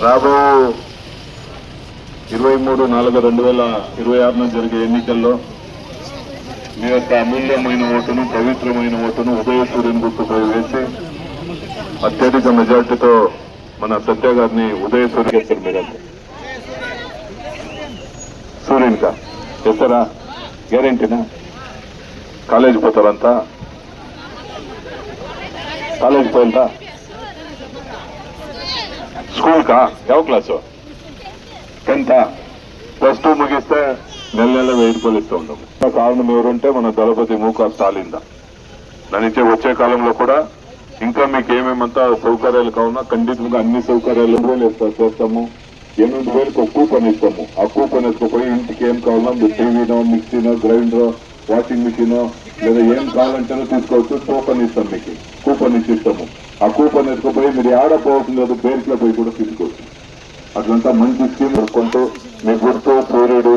రాబో 23/4/2026 జరిగే ఎన్నికల్లో మీ యొక్క అమూల్యమైన ఓటును, పవిత్రమైన ఓటును ఉదయసూర్యుని గుర్తుపై వేసి అత్యధిక మెజార్టీతో మన సత్య గారిని ఉదయసూర్య చేస్తారు. మీరంతా సూర్యునికా చేస్తారా? గ్యారెంటీనా? కాలేజీ పోతారంతా? కాలేజీ పోయిందా? స్కూల్ కా? ಯಾವ క్లాసు? 10th? +2 ముగిస్తే నెల 1000 రూపాయలు ఇస్తూ ఉంటాం. కారణం ఎవరుంటే మన దళపతి ముఖ స్టాలిన్ దా. దాని వచ్చే కాలంలో కూడా ఇంకా మీకు ఏమేమంతా సౌకర్యాలు కావున్నా ఖండితంగా అన్ని సౌకర్యాలు 2,000 చేస్తాము. 8,000కి ఒక కూపన్ ఇస్తాము. ఆ కూపన్ ఎత్తుకుపోయి ఇంటికి ఏం కావాలన్నా మీరు టీవీనో, మిక్సీనో, గ్రైండరో, వాషింగ్ మిషనో లేదా ఏం కావాలంటేనో తీసుకోవచ్చు. టోకన్ ఇస్తాం, మీకు కూపన్ ఇస్తాము. ఆ కూపన్ ఎత్తుకుపోయి మీరు ఆడపోవడం లేదు, బేర్లో పోయి కూడా తీసుకోవచ్చు. అట్లంతా మంచి స్కీమ్ కొంటూ మీ గుర్తు సూర్యుడు